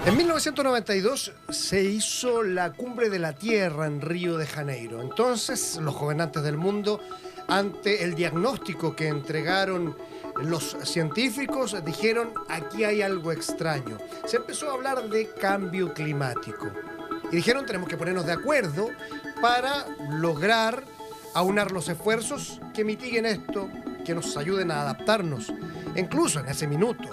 En 1992 se hizo la Cumbre de la Tierra en Río de Janeiro. Entonces, los gobernantes del mundo, ante el diagnóstico que entregaron los científicos, dijeron: aquí hay algo extraño. Se empezó a hablar de cambio climático. Y dijeron: tenemos que ponernos de acuerdo para lograr aunar los esfuerzos que mitiguen esto, que nos ayuden a adaptarnos. Incluso en ese minuto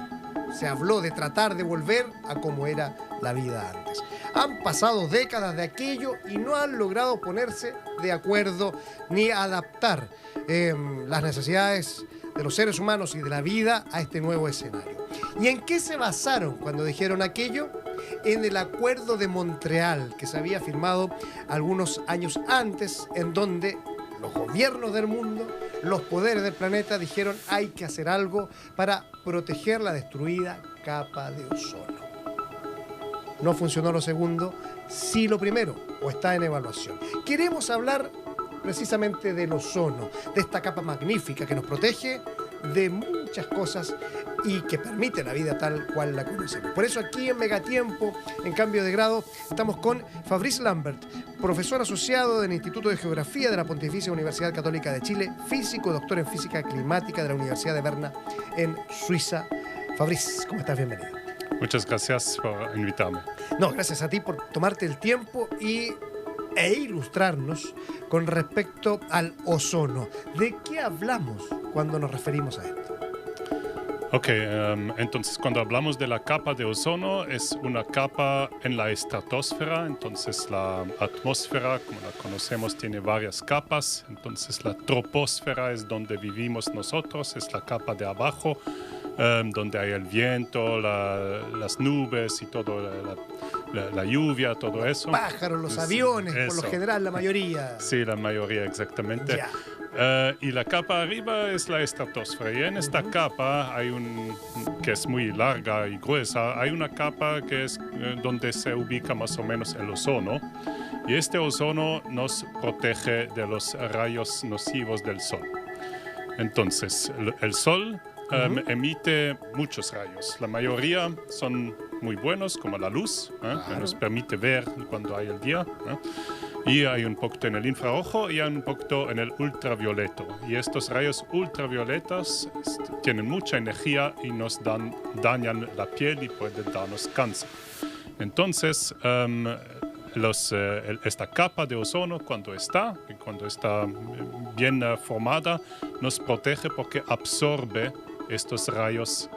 se habló de tratar de volver a como era la vida antes. Han pasado décadas de aquello y no han logrado ponerse de acuerdo ni adaptar las necesidades de los seres humanos y de la vida a este nuevo escenario. ¿Y en qué se basaron cuando dijeron aquello? En el Acuerdo de Montreal, que se había firmado algunos años antes, en donde los gobiernos del mundo, los poderes del planeta dijeron: hay que hacer algo para proteger la destruida capa de ozono. No funcionó lo segundo, sí lo primero, o está en evaluación. Queremos hablar precisamente del ozono, de esta capa magnífica que nos protege de muchas cosas y que permite la vida tal cual la conocemos. Por eso aquí en Megatiempo, en Cambio de Grado, estamos con Fabrice Lambert, profesor asociado del Instituto de Geografía de la Pontificia Universidad Católica de Chile, físico, doctor en física climática de la Universidad de Berna en Suiza. Fabrice, ¿cómo estás? Bienvenido. Muchas gracias por invitarme. No, gracias a ti por tomarte el tiempo e ilustrarnos con respecto al ozono. ¿De qué hablamos cuando nos referimos a esto? Ok, entonces cuando hablamos de la capa de ozono, es una capa en la estratosfera. Entonces la atmósfera, como la conocemos, tiene varias capas. Entonces la troposfera es donde vivimos nosotros, es la capa de abajo, donde hay el viento, las nubes y todo, la lluvia, todo eso. Los pájaros, los aviones, eso. por lo general, la mayoría. Sí, la mayoría, exactamente. Ya. Y la capa arriba es la estratosfera. Y en esta capa hay que es muy larga y gruesa, hay una capa que es donde se ubica más o menos el ozono. Y este ozono nos protege de los rayos nocivos del sol. Entonces, el sol emite muchos rayos. La mayoría son muy buenos, como la luz, que nos permite ver cuando hay el día. Y hay un poquito en el infrarrojo y hay un poquito en el ultravioleta. Y estos rayos ultravioletas tienen mucha energía y nos dañan la piel y pueden darnos cáncer. Entonces, esta capa de ozono, cuando está bien formada, nos protege porque absorbe estos rayos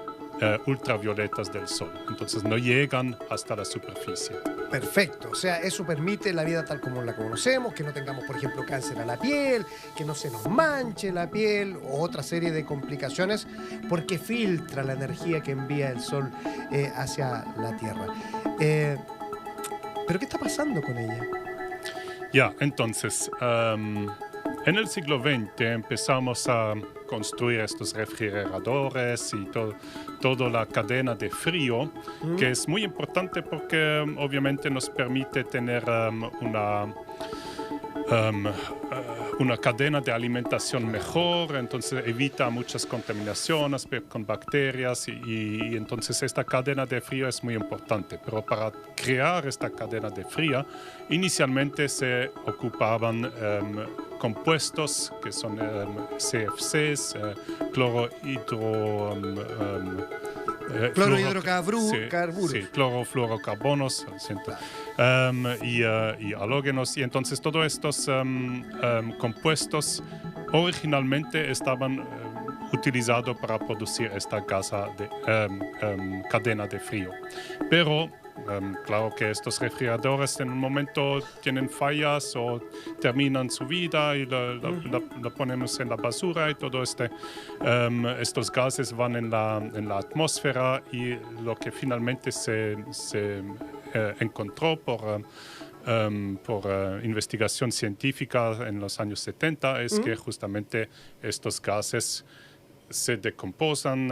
ultravioletas del sol. Entonces no llegan hasta la superficie. Perfecto, o sea, eso permite la vida tal como la conocemos, que no tengamos, por ejemplo, cáncer a la piel, que no se nos manche la piel o otra serie de complicaciones, porque filtra la energía que envía el sol hacia la Tierra. ¿Pero qué está pasando con ella? Ya, entonces, en el siglo XX empezamos a construir estos refrigeradores y toda la cadena de frío, que es muy importante porque obviamente nos permite tener una cadena de alimentación mejor, entonces evita muchas contaminaciones con bacterias y entonces esta cadena de frío es muy importante. Pero para crear esta cadena de frío, inicialmente se ocupaban compuestos que son CFCs, clorohidrocarburos. Sí, clorofluorocarbonos, y halógenos. Y entonces todos estos compuestos originalmente estaban utilizados para producir esta cadena de frío. Pero claro que estos refrigeradores en un momento tienen fallas o terminan su vida y la ponemos en la basura y todo estos gases van en la atmósfera y lo que finalmente se encontró por investigación científica en los años 70 es que justamente estos gases se decomposan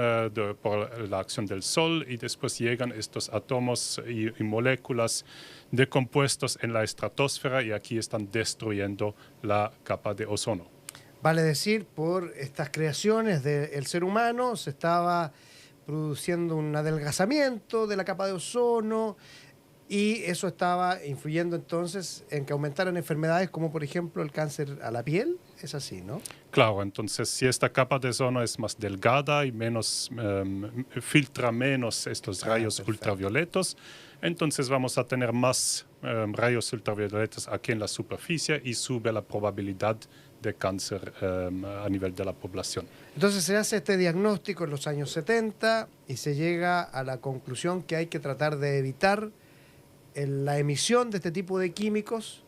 por la acción del sol y después llegan estos átomos y moléculas decompuestos en la estratosfera y aquí están destruyendo la capa de ozono. Vale decir, por estas creaciones del ser humano se estaba produciendo un adelgazamiento de la capa de ozono y eso estaba influyendo entonces en que aumentaran enfermedades como por ejemplo el cáncer a la piel. Es así, ¿no? Claro, entonces si esta capa de ozono es más delgada y filtra menos estos rayos perfecto. ultravioletos, entonces vamos a tener más rayos ultravioletas aquí en la superficie y sube la probabilidad de cáncer a nivel de la población. Entonces se hace este diagnóstico en los años 70 y se llega a la conclusión que hay que tratar de evitar la emisión de este tipo de químicos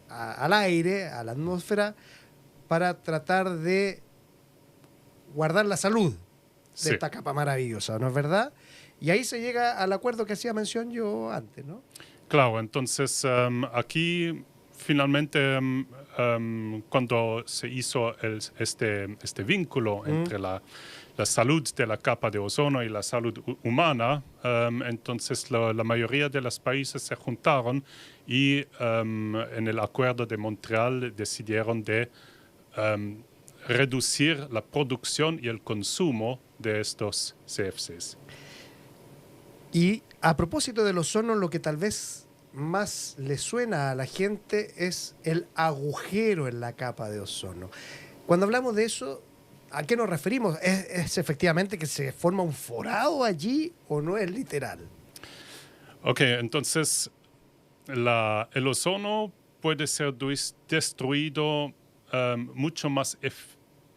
al aire, a la atmósfera, para tratar de guardar la salud de Sí. esta capa maravillosa, ¿no es verdad? Y ahí se llega al acuerdo que hacía mención yo antes, ¿no? Claro, entonces aquí finalmente cuando se hizo este vínculo entre la salud de la capa de ozono y la salud humana, entonces la mayoría de los países se juntaron y en el Acuerdo de Montreal decidieron de reducir la producción y el consumo de estos CFCs. Y a propósito del ozono, lo que tal vez más le suena a la gente es el agujero en la capa de ozono. Cuando hablamos de eso, ¿a qué nos referimos? ¿Es efectivamente que se forma un forado allí o no es literal? Ok, entonces el ozono puede ser destruido mucho más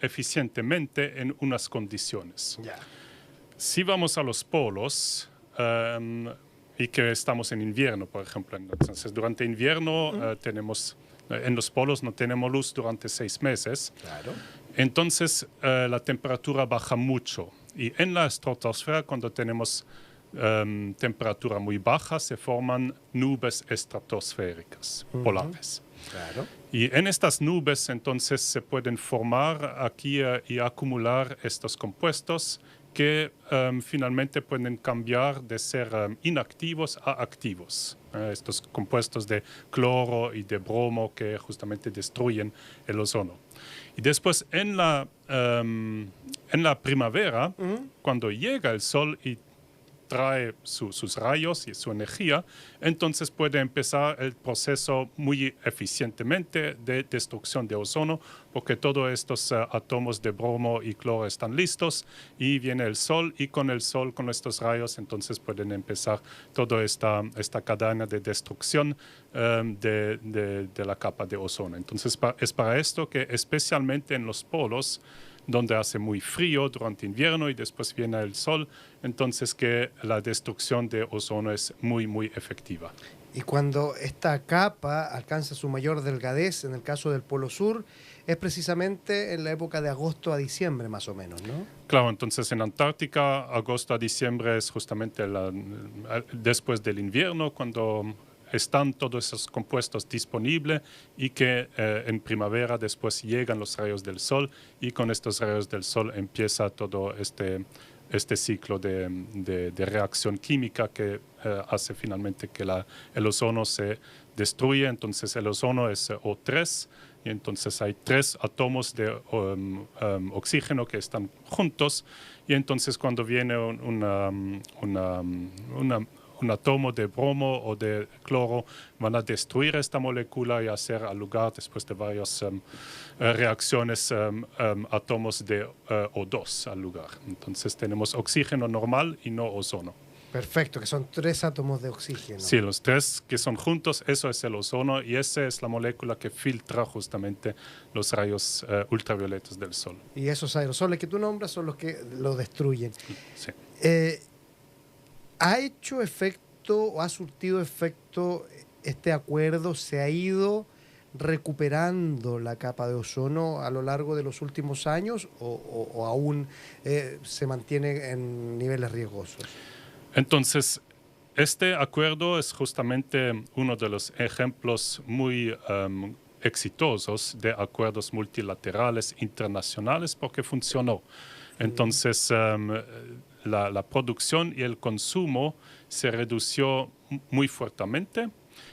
eficientemente en unas condiciones. Ya. Si vamos a los polos y que estamos en invierno, por ejemplo, entonces durante invierno en los polos no tenemos luz durante 6 meses. Claro. Entonces la temperatura baja mucho y en la estratosfera cuando tenemos temperatura muy baja se forman nubes estratosféricas polares. Claro. Y en estas nubes entonces se pueden formar aquí y acumular estos compuestos que finalmente pueden cambiar de ser inactivos a activos. Estos compuestos de cloro y de bromo que justamente destruyen el ozono. Y después en la primavera, cuando llega el sol y trae sus rayos y su energía, entonces puede empezar el proceso muy eficientemente de destrucción de ozono, porque todos estos átomos de bromo y cloro están listos y viene el sol y con el sol, con estos rayos, entonces pueden empezar toda esta cadena de destrucción de la capa de ozono. Entonces es para esto que especialmente en los polos, donde hace muy frío durante invierno y después viene el sol, entonces que la destrucción de ozono es muy, muy efectiva. Y cuando esta capa alcanza su mayor delgadez, en el caso del Polo Sur, es precisamente en la época de agosto a diciembre, más o menos, ¿no? Claro, entonces en Antártica, agosto a diciembre es justamente después del invierno, cuando están todos esos compuestos disponibles y que en primavera después llegan los rayos del sol y con estos rayos del sol empieza todo este ciclo de reacción química que hace finalmente que el ozono se destruye. Entonces el ozono es O3 y entonces hay 3 átomos de oxígeno que están juntos y entonces cuando viene un átomo de bromo o de cloro van a destruir esta molécula y hacer al lugar, después de varias reacciones, átomos de O2 al lugar. Entonces tenemos oxígeno normal y no ozono. Perfecto, que son 3 átomos de oxígeno. Sí, los 3 que son juntos, eso es el ozono y esa es la molécula que filtra justamente los rayos ultravioletas del sol. Y esos aerosoles que tú nombras son los que lo destruyen. Sí. ¿Ha hecho efecto o ha surtido efecto este acuerdo? ¿Se ha ido recuperando la capa de ozono a lo largo de los últimos años o aún se mantiene en niveles riesgosos? Entonces, este acuerdo es justamente uno de los ejemplos muy exitosos de acuerdos multilaterales internacionales porque funcionó. Entonces, la producción y el consumo se redució muy fuertemente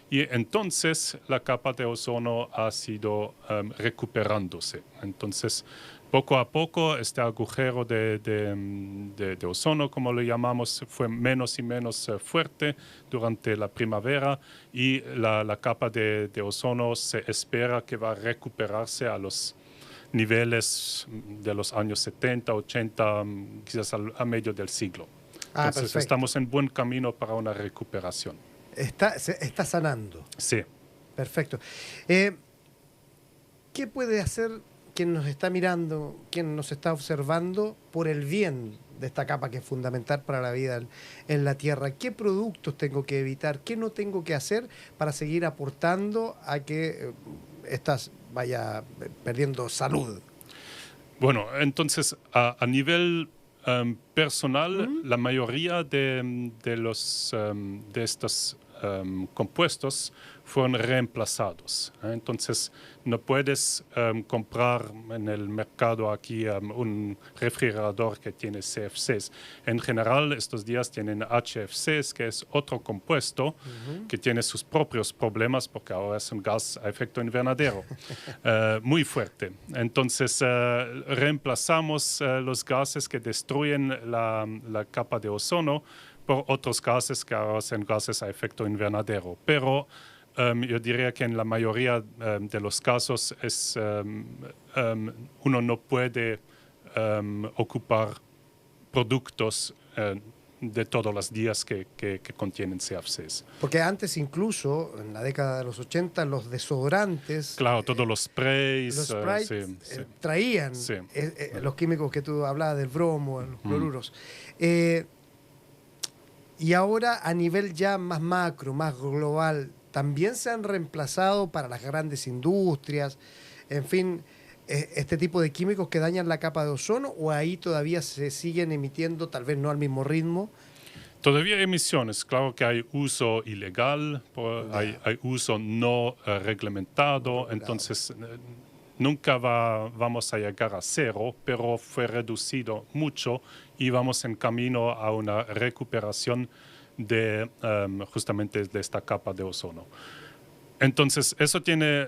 y entonces la capa de ozono ha sido recuperándose. Entonces, poco a poco este agujero de ozono, como lo llamamos, fue menos y menos fuerte durante la primavera y la capa de ozono se espera que va a recuperarse a los niveles de los años 70, 80, quizás a medio del siglo. Entonces Perfecto. estamos en buen camino para una recuperación. Está sanando. Sí. Perfecto. ¿Qué puede hacer quien nos está mirando, quien nos está observando por el bien de esta capa que es fundamental para la vida en la Tierra? ¿Qué productos tengo que evitar? ¿Qué no tengo que hacer para seguir aportando a que estas vaya perdiendo salud? Bueno, entonces a nivel personal, la mayoría de estos compuestos fueron reemplazados. Entonces, no puedes comprar en el mercado aquí un refrigerador que tiene CFCs. En general, estos días tienen HFCs, que es otro compuesto que tiene sus propios problemas porque ahora es un gas a efecto invernadero muy fuerte. Entonces, reemplazamos los gases que destruyen la capa de ozono por otros gases que ahora son gases a efecto invernadero. Pero yo diría que en la mayoría de los casos uno no puede ocupar productos de todos los días que contienen CFCs. Porque antes incluso, en la década de los 80, los desodorantes... Claro, todos los sprays... Los sprays traían los químicos que tú hablabas, del bromo, los cloruros. Y ahora a nivel ya más macro, más global, también se han reemplazado para las grandes industrias, en fin, este tipo de químicos que dañan la capa de ozono, o ahí todavía se siguen emitiendo, tal vez no al mismo ritmo. Todavía hay emisiones, claro que hay uso ilegal, hay uso no reglamentado, entonces nunca vamos a llegar a cero, pero fue reducido mucho y vamos en camino a una recuperación de justamente de esta capa de ozono. Entonces, eso tiene,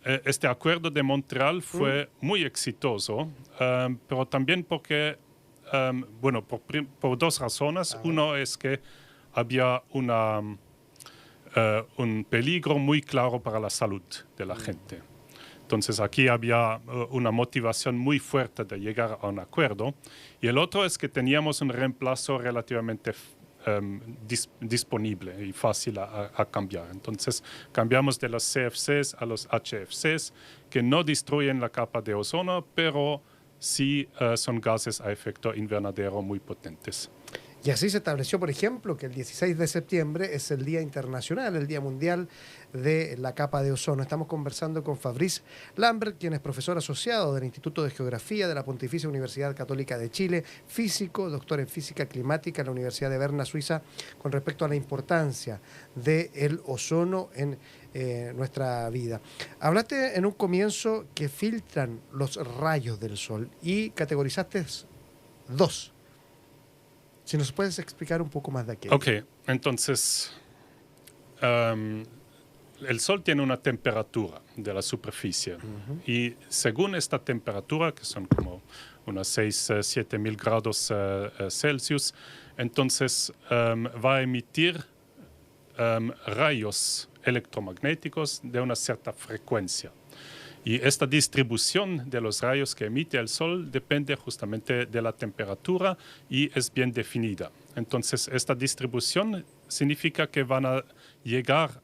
este acuerdo de Montreal fue muy exitoso, pero también porque, bueno, por dos razones. Uno es que había un peligro muy claro para la salud de la gente. Entonces aquí había una motivación muy fuerte de llegar a un acuerdo. Y el otro es que teníamos un reemplazo relativamente disponible y fácil a cambiar. Entonces cambiamos de los CFCs a los HFCs, que no destruyen la capa de ozono, pero sí son gases a efecto invernadero muy potentes. Y así se estableció, por ejemplo, que el 16 de septiembre es el Día Internacional, el Día Mundial de la Capa de Ozono. Estamos conversando con Fabrice Lambert, quien es profesor asociado del Instituto de Geografía de la Pontificia Universidad Católica de Chile, físico, doctor en física climática en la Universidad de Berna, Suiza, con respecto a la importancia del ozono en nuestra vida. Hablaste en un comienzo que filtran los rayos del sol y categorizaste dos. Si nos puedes explicar un poco más de aquello. Ok, entonces el Sol tiene una temperatura de la superficie y según esta temperatura, que son como unos 6-7 mil grados Celsius, entonces va a emitir rayos electromagnéticos de una cierta frecuencia. Y esta distribución de los rayos que emite el Sol depende justamente de la temperatura y es bien definida. Entonces, esta distribución significa que van a llegar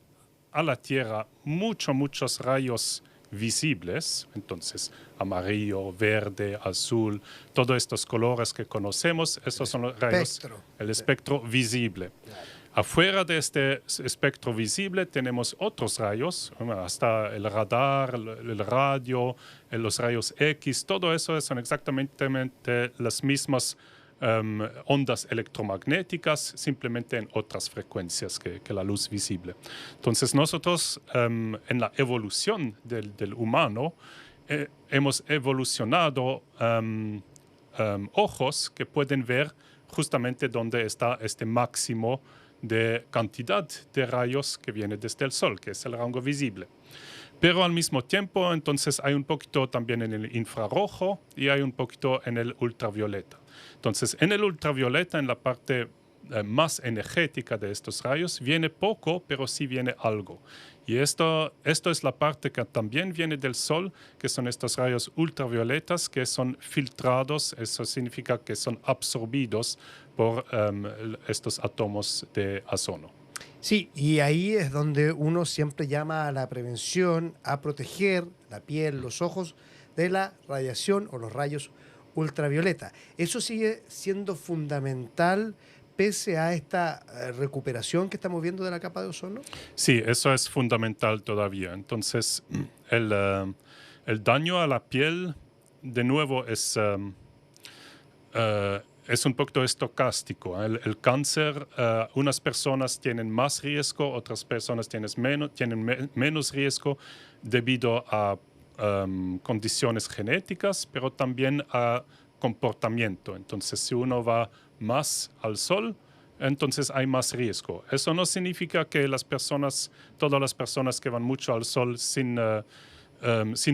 a la Tierra muchos rayos visibles, entonces amarillo, verde, azul, todos estos colores que conocemos, estos son los rayos, el espectro visible. Claro. Afuera de este espectro visible tenemos otros rayos, hasta el radar, el radio, los rayos X, todo eso son exactamente las mismas ondas electromagnéticas, simplemente en otras frecuencias que la luz visible. Entonces nosotros en la evolución del humano hemos evolucionado ojos que pueden ver justamente dónde está este máximo de cantidad de rayos que viene desde el Sol, que es el rango visible. Pero al mismo tiempo, entonces hay un poquito también en el infrarrojo y hay un poquito en el ultravioleta. Entonces, en el ultravioleta, en la parte más energética de estos rayos, viene poco, pero sí viene algo. Y esto es la parte que también viene del Sol, que son estos rayos ultravioletas que son filtrados, eso significa que son absorbidos por estos átomos de ozono. Sí, y ahí es donde uno siempre llama a la prevención, a proteger la piel, los ojos de la radiación o los rayos ultravioleta. Eso sigue siendo fundamental pese a esta recuperación que estamos viendo de la capa de ozono. Sí, eso es fundamental todavía. Entonces, el daño a la piel, de nuevo, es un poquito estocástico. El cáncer, unas personas tienen más riesgo, otras personas tienen menos riesgo debido a condiciones genéticas, pero también a comportamiento. Entonces, si uno va más al sol, entonces hay más riesgo. Eso no significa que todas las personas que van mucho al sol sin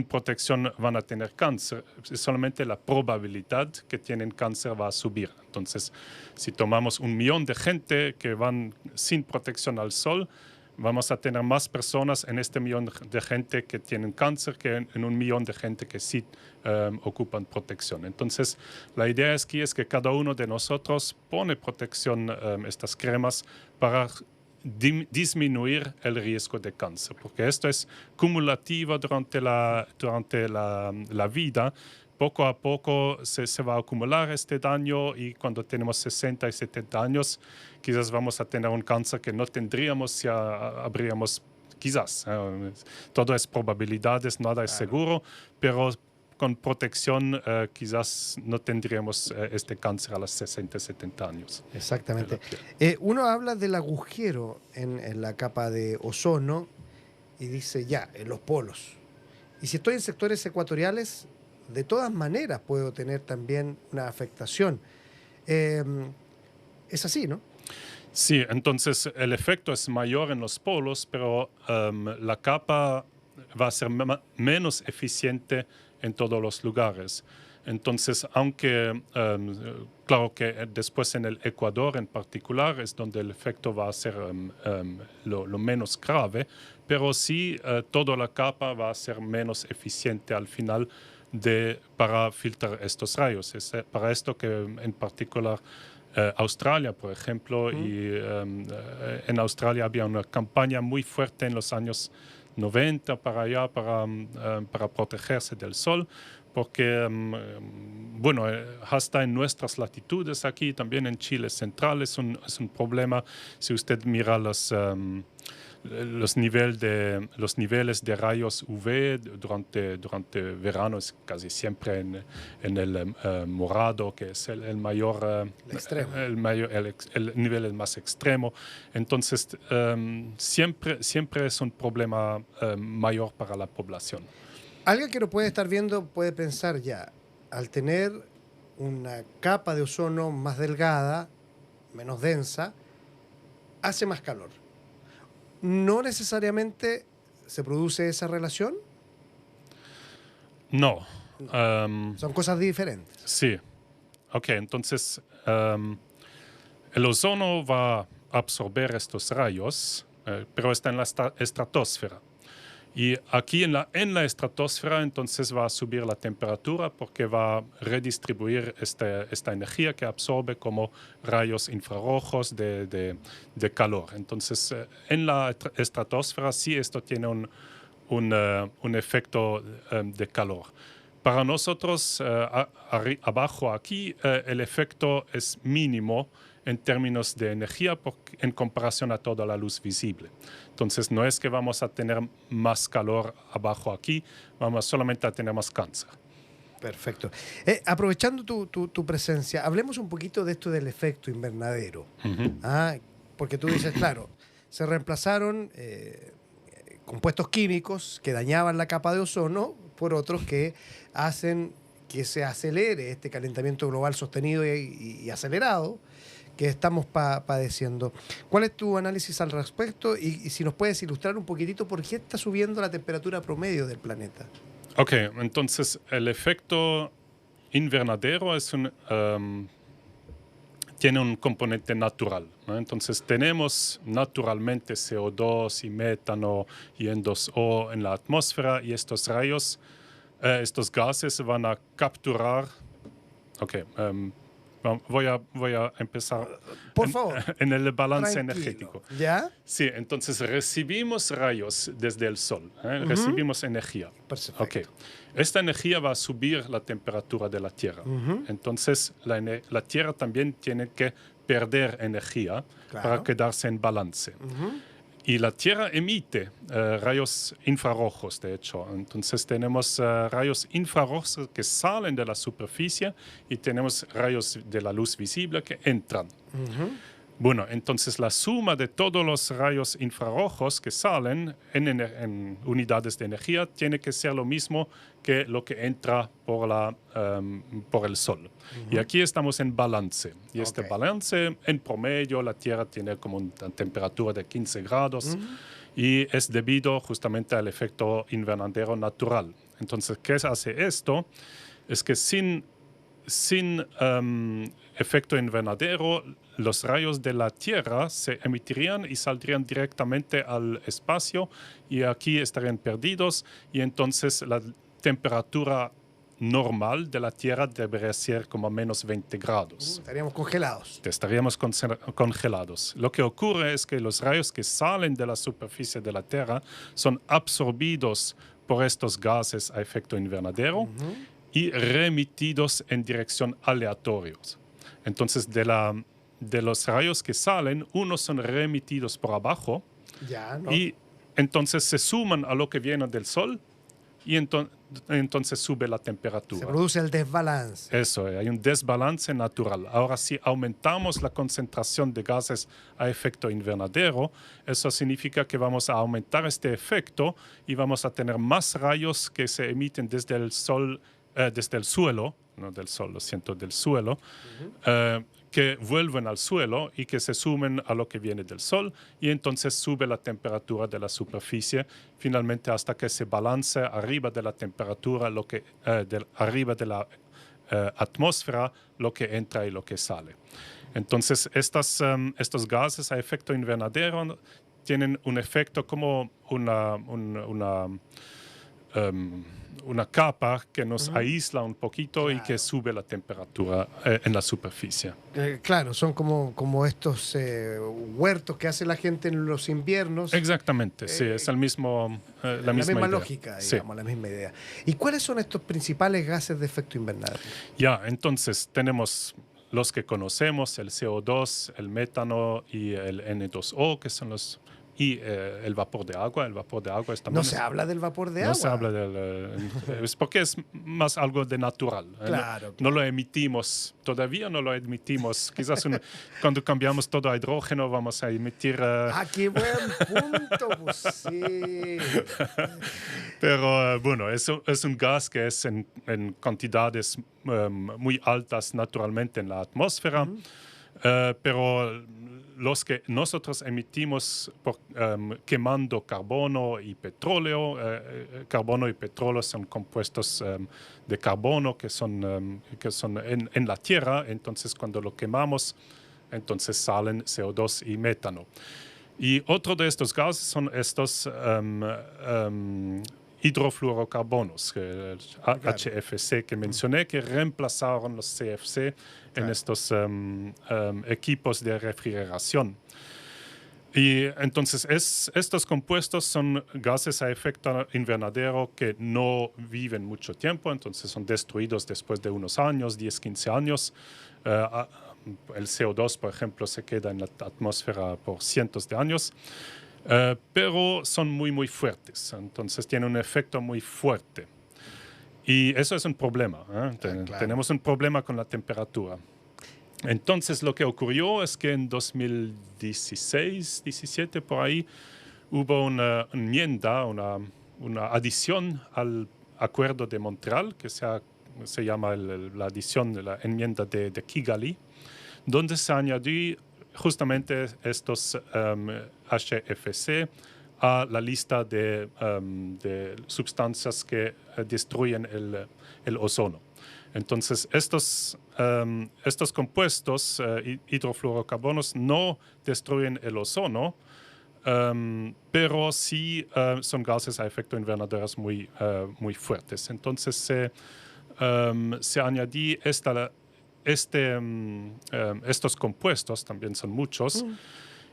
protección van a tener cáncer. Es solamente la probabilidad que tienen cáncer va a subir. Entonces, si tomamos 1 millón de gente que van sin protección al sol, vamos a tener más personas en este millón de gente que tienen cáncer que en 1 millón de gente que sí ocupan protección. Entonces, la idea es que cada uno de nosotros pone protección, estas cremas, para disminuir el riesgo de cáncer, porque esto es cumulativo durante la vida. Poco a poco se va a acumular este daño y cuando tenemos 60 y 70 años, quizás vamos a tener un cáncer que no tendríamos si habríamos, quizás. Todo es probabilidades, nada es seguro, pero con protección quizás no tendríamos este cáncer a los 60, 70 años. Exactamente. Uno habla del agujero en la capa de ozono y dice ya, en los polos. Y si estoy en sectores ecuatoriales, de todas maneras puedo tener también una afectación. Es así, ¿no? Sí, entonces el efecto es mayor en los polos, pero la capa va a ser menos eficiente en todos los lugares. Entonces, aunque claro que después en el Ecuador en particular es donde el efecto va a ser lo menos grave, pero sí toda la capa va a ser menos eficiente al final para filtrar estos rayos. Es para esto que en particular Australia, por ejemplo, y en Australia había una campaña muy fuerte en los años 90 para protegerse del sol, porque, bueno, hasta en nuestras latitudes, aquí también en Chile central, es un problema. Si usted mira los niveles de rayos UV durante verano, es casi siempre en el morado, que es el mayor, el nivel más extremo. Entonces, siempre es un problema mayor para la población. Alguien que lo puede estar viendo puede pensar ya, al tener una capa de ozono más delgada, menos densa, hace más calor. ¿No necesariamente se produce esa relación? No. Son cosas diferentes. Sí. Ok, entonces el ozono va a absorber estos rayos, pero está en la estratosfera. Y aquí en la estratosfera entonces va a subir la temperatura porque va a redistribuir esta energía que absorbe como rayos infrarrojos de calor. Entonces en la estratosfera sí esto tiene un efecto de calor. Para nosotros abajo aquí el efecto es mínimo en términos de energía en comparación a toda la luz visible. Entonces no es que vamos a tener más calor abajo aquí, vamos solamente a tener más cáncer. Perfecto. Aprovechando tu presencia, hablemos un poquito de esto del efecto invernadero. Porque tú dices, claro, se reemplazaron compuestos químicos que dañaban la capa de ozono por otros que hacen que se acelere este calentamiento global sostenido y acelerado, que estamos padeciendo. ¿Cuál es tu análisis al respecto? Y si nos puedes ilustrar un poquitito por qué está subiendo la temperatura promedio del planeta. Ok, entonces el efecto invernadero tiene un componente natural, ¿no? Entonces tenemos naturalmente CO2 y metano y N2O en la atmósfera y estos rayos, estos gases van a capturar. Ok, voy a empezar Por favor, en el balance tranquilo. energético. ¿Ya? Sí, entonces recibimos rayos desde el sol, recibimos energía. Perfecto. Ok, esta energía va a subir la temperatura de la Tierra. Entonces la Tierra también tiene que perder energía para quedarse en balance. Y la Tierra emite rayos infrarrojos, de hecho. Entonces tenemos rayos infrarrojos que salen de la superficie y tenemos rayos de la luz visible que entran. Bueno, entonces la suma de todos los rayos infrarrojos que salen en unidades de energía tiene que ser lo mismo que lo que entra por el Sol. Y aquí estamos en balance. Y este balance, en promedio, la Tierra tiene como una temperatura de 15 grados y es debido justamente al efecto invernadero natural. Entonces, ¿qué hace esto? Es que sin efecto invernadero, los rayos de la Tierra se emitirían y saldrían directamente al espacio y aquí estarían perdidos y entonces la temperatura normal de la Tierra debería ser como menos 20 grados. Estaríamos congelados. Estaríamos congelados. Lo que ocurre es que los rayos que salen de la superficie de la Tierra son absorbidos por estos gases a efecto invernadero y remitidos en dirección aleatorios. Entonces, de los rayos que salen, unos son remitidos por abajo y entonces se suman a lo que viene del Sol y entonces sube la temperatura. Se produce el desbalance. Eso, hay un desbalance natural. Ahora, si aumentamos la concentración de gases a efecto invernadero, eso significa que vamos a aumentar este efecto y vamos a tener más rayos que se emiten desde el Sol, desde el suelo, no del Sol, lo siento, del suelo, que vuelven al suelo y que se sumen a lo que viene del Sol y entonces sube la temperatura de la superficie finalmente hasta que se balance arriba de la temperatura, arriba de la atmósfera, lo que entra y lo que sale. Entonces estos gases a efecto invernadero tienen un efecto como una capa que nos aísla un poquito y que sube la temperatura en la superficie. Claro, son como estos huertos que hace la gente en los inviernos. Exactamente, sí, es la misma idea. Lógica, digamos, la misma idea. ¿Y cuáles son estos principales gases de efecto invernadero? Ya, entonces tenemos los que conocemos, el CO2, el metano y el N2O, que son los... Y el vapor de agua. El vapor de agua es también... No se habla del vapor de agua. No se habla es porque es más algo de natural. Claro. No lo emitimos, todavía no lo emitimos. Quizás cuando cambiamos todo a hidrógeno vamos a emitir... ¡Qué buen punto! Pues sí. Pero bueno, es un gas que es en cantidades muy altas naturalmente en la atmósfera. Pero los que nosotros emitimos quemando carbono y petróleo, carbono y petróleo son compuestos de carbono que son en la Tierra, entonces cuando lo quemamos, entonces salen CO2 y metano. Y otro de estos gases son estos hidrofluorocarbonos, HFC que mencioné, que reemplazaron los CFC en estos equipos de refrigeración. Y entonces estos compuestos son gases a efecto invernadero que no viven mucho tiempo, entonces son destruidos después de unos años, 10, 15 años. El CO2, por ejemplo, se queda en la atmósfera por cientos de años. Pero son muy, muy fuertes, entonces tienen un efecto muy fuerte. Y eso es un problema, Claro. Tenemos un problema con la temperatura. Entonces lo que ocurrió es que en 2016, 17 por ahí, hubo una enmienda, una adición al Acuerdo de Montreal, que se llama la adición de la enmienda de Kigali, donde se añadió justamente estos HFC a la lista de sustancias que destruyen el ozono. Entonces, estos compuestos hidrofluorocarbonos no destruyen el ozono, pero sí son gases a efecto invernadero muy fuertes. Entonces, se añadió estos compuestos, también son muchos,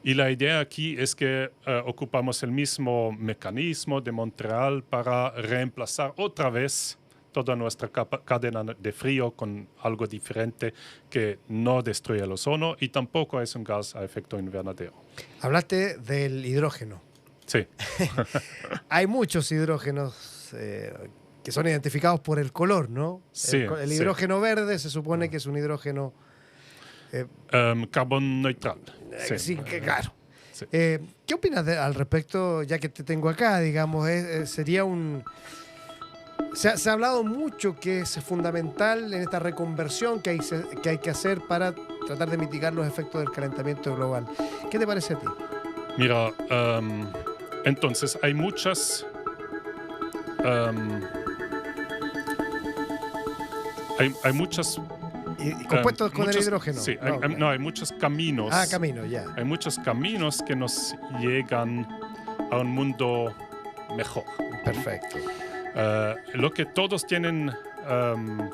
y la idea aquí es que ocupamos el mismo mecanismo de Montreal para reemplazar otra vez toda nuestra cadena de frío con algo diferente que no destruye el ozono y tampoco es un gas a efecto invernadero. Hablaste del hidrógeno. Sí. Hay muchos hidrógenos que son identificados por el color, ¿no? Sí. El hidrógeno verde se supone que es un hidrógeno... carbón neutral. Sí, claro. Sí. ¿Qué opinas al respecto, ya que te tengo acá, digamos? Sería un... Se ha hablado mucho que es fundamental en esta reconversión que hay que hacer para tratar de mitigar los efectos del calentamiento global. ¿Qué te parece a ti? Mira, entonces hay muchas... hay muchas... ¿Y compuestos con el hidrógeno? Sí, No, hay muchos caminos. Caminos, ya. Hay muchos caminos que nos llegan a un mundo mejor. Perfecto. Lo que todos tienen en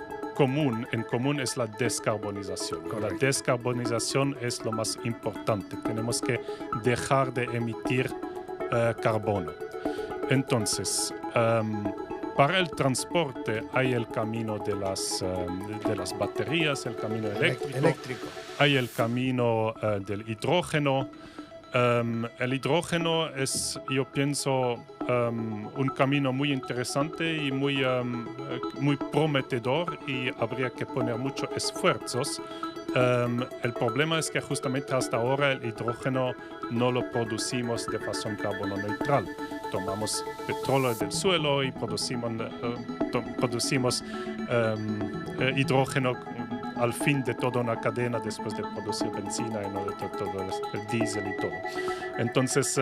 común es la descarbonización. Correcto. La descarbonización es lo más importante. Tenemos que dejar de emitir carbono. Entonces, para el transporte hay el camino de las baterías, el camino eléctrico. Hay el camino del hidrógeno. El hidrógeno es, yo pienso, un camino muy interesante y muy prometedor y habría que poner muchos esfuerzos. El problema es que justamente hasta ahora el hidrógeno no lo producimos de forma carbono neutral. Tomamos petróleo del suelo y producimos hidrógeno al fin de toda una cadena después de producir benzina y no de todo el diésel y todo. Entonces,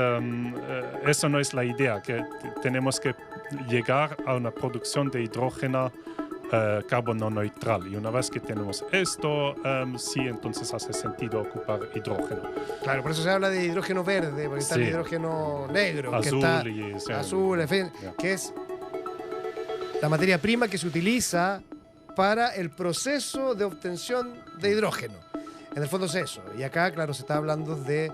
eso no es la idea, que tenemos que llegar a una producción de hidrógeno carbono neutral. Y una vez que tenemos esto, sí, entonces hace sentido ocupar hidrógeno. Claro, por eso se habla de hidrógeno verde, porque está el hidrógeno negro, azul, que está azul, en fin, que es la materia prima que se utiliza para el proceso de obtención de hidrógeno. En el fondo es eso. Y acá, claro, se está hablando de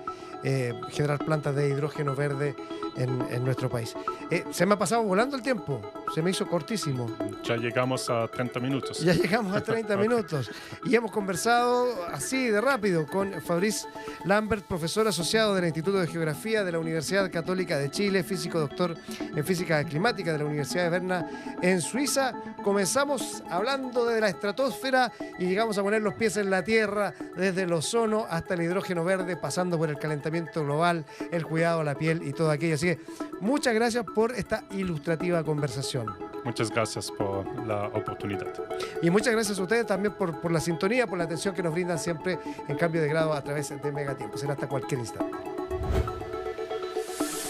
generar plantas de hidrógeno verde en nuestro país. Se me ha pasado volando el tiempo. Se me hizo cortísimo. Ya llegamos a 30 minutos. Ya llegamos a 30 minutos. Y hemos conversado así de rápido con Fabrice Lambert, profesor asociado del Instituto de Geografía de la Universidad Católica de Chile, físico doctor en física climática de la Universidad de Berna en Suiza. Comenzamos hablando de la estratosfera y llegamos a poner los pies en la tierra desde el ozono hasta el hidrógeno verde, pasando por el calentamiento global, el cuidado a la piel y todo aquello. Así que muchas gracias por esta ilustrativa conversación. Muchas gracias por la oportunidad. Y muchas gracias a ustedes también por la sintonía, por la atención que nos brindan siempre en Cambio de Grado a través de Megatiempo. Será hasta cualquier instante.